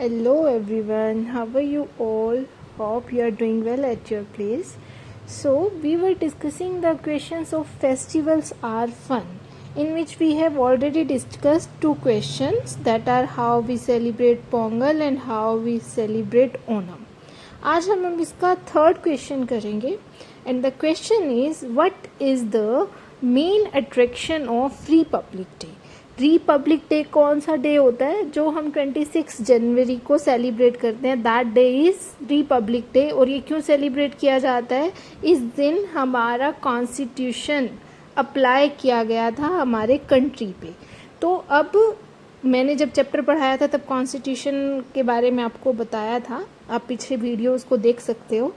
Hello everyone, how are you all? Hope you are doing well at your place. So, we were discussing the questions of festivals are fun, in which we have already discussed two questions that are how we celebrate Pongal and how we celebrate Onam. आज हम इसका third question करेंगे and the question is what is the main attraction of Republic day. Republic day कौन सा day होता है जो हम 26 जनवरी को सेलिब्रेट करते हैं. That day is Republic day. और ये क्यों सेलिब्रेट किया जाता है? इस दिन हमारा कॉन्स्टिट्यूशन अप्लाई किया गया था हमारे कंट्री पे. तो अब मैंने जब चैप्टर पढ़ाया था तब कॉन्स्टिट्यूशन के बारे में आपको बताया था, आप पिछले वीडियोस को देख सकते हो.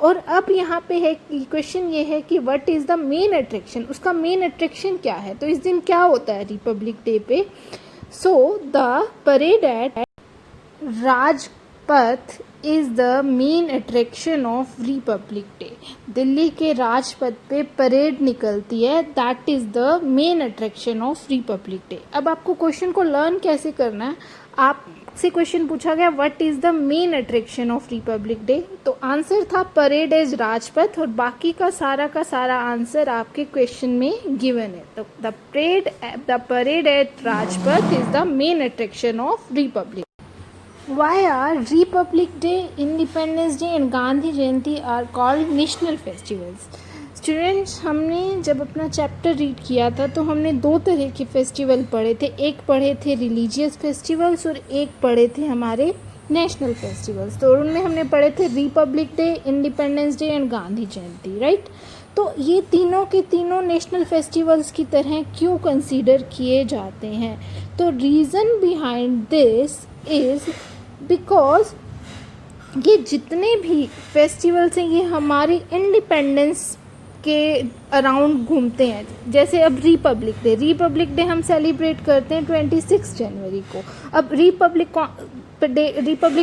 और अब यहाँ पे है क्वेश्चन ये है कि what is the main attraction. उसका मेन अट्रैक्शन क्या है? तो इस दिन क्या होता है रिपब्लिक डे पे? So the parade at Rajpath is the main attraction of Republic Day. Delhi के राजपथ पे परेड निकलती है, that is the main attraction of Republic Day. अब आपको क्वेश्चन को लर्न कैसे करना है, आपसे क्वेश्चन पूछा गया what is the main attraction of Republic day, तो आंसर था परेड एज राजपथ. और बाकी का सारा आंसर आपके क्वेश्चन में गिवन है. तो the parade at Rajpath is the main attraction of Republic. Why are Republic Day, Independence Day and Gandhi Jayanti are called national festivals? Students, हमने जब अपना चैप्टर रीड किया था तो हमने दो तरह के फेस्टिवल पढ़े थे. एक पढ़े थे रिलीजियस फेस्टिवल्स और एक पढ़े थे हमारे नेशनल फेस्टिवल्स. तो उनमें हमने पढ़े थे Republic day, independence day and Gandhi Jayanti, right. तो ये तीनों के तीनों नेशनल फेस्टिवल्स की तरह क्यों कंसीडर किए जाते हैं? तो reason behind this is because ये जितने भी फेस्टिवल्स हैं ये हमारी इंडिपेंडेंस के अराउंड घूमते हैं. जैसे अब रिपब्लिक डे हम सेलिब्रेट करते हैं 26 जनवरी को. अब रिपब्लिक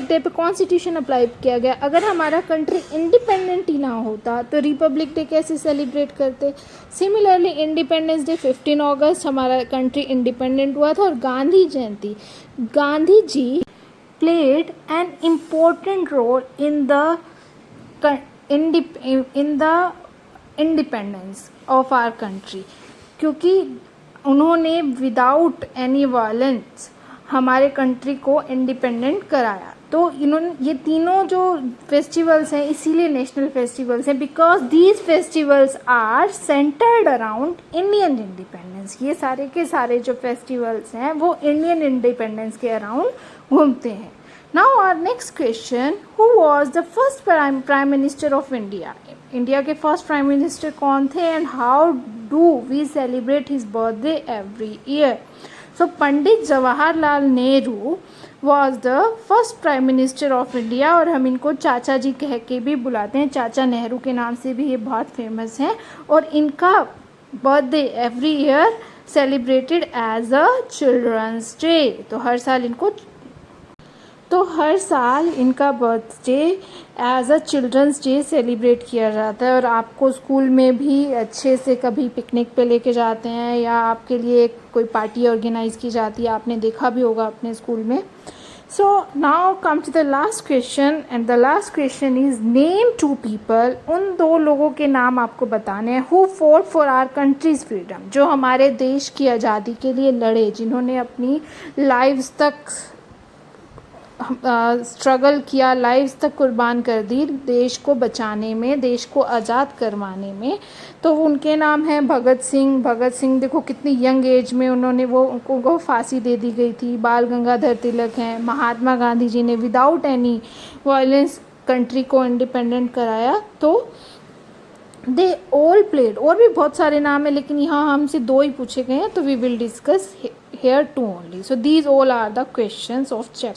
डे पे कॉन्स्टिट्यूशन अप्लाई किया गया. अगर हमारा कंट्री इंडिपेंडेंट ही ना होता तो रिपब्लिक डे कैसे सेलिब्रेट करते? सिमिलरली इंडिपेंडेंस डे 15 अगस्त हमारा कंट्री इंडिपेंडेंट हुआ था. और गांधी जयंती, Gandhi ji played an important role in the independence of our country, क्योंकि उन्होंने विदाउट एनी वायलेंस हमारे कंट्री को इंडिपेंडेंट कराया. तो इन्होंने ये तीनों जो फेस्टिवल्स हैं इसीलिए नेशनल फेस्टिवल्स हैं, because these festivals are centred around Indian independence. ये सारे के सारे जो फेस्टिवल्स हैं वो इंडियन इंडिपेंडेंस के अराउंड घूमते हैं. Now our next question, who was the first prime minister of India? India के फर्स्ट प्राइम मिनिस्टर कौन थे and how do we celebrate his birthday every year? So Pandit Jawaharlal Nehru was the first prime minister of India. और हम इनको चाचा जी कह के भी बुलाते हैं, चाचा नेहरू के नाम से भी ये बहुत फेमस हैं. और इनका birthday every year celebrated as a Children's Day. तो हर साल इनका birthday as a Children's Day celebrate किया जाता है. और आपको स्कूल में भी अच्छे से कभी पिकनिक पे लेके जाते हैं या आपके लिए कोई पार्टी ऑर्गेनाइज की जाती है, आपने देखा भी होगा अपने स्कूल में. So now come to the last question and the last question is name two people. उन दो लोगों के नाम आपको बताने हैं who fought for our country's freedom, जो हमारे देश की आज़ादी के लिए लड़े, जिन्होंने अपनी लाइव्स तक स्ट्रगल किया, लाइव्स तक कुर्बान कर दी देश को बचाने में, देश को आज़ाद करवाने में. तो उनके नाम हैं भगत सिंह. देखो कितनी यंग एज में उनको फांसी दे दी गई थी. बाल गंगाधर तिलक हैं. महात्मा गांधी जी ने विदाउट एनी वायलेंस कंट्री को इंडिपेंडेंट कराया. तो दे ऑल प्लेड. और भी बहुत सारे नाम हैं लेकिन यहाँ हमसे दो ही पूछे गए हैं, तो we will discuss here two only. So these all are the questions of chapter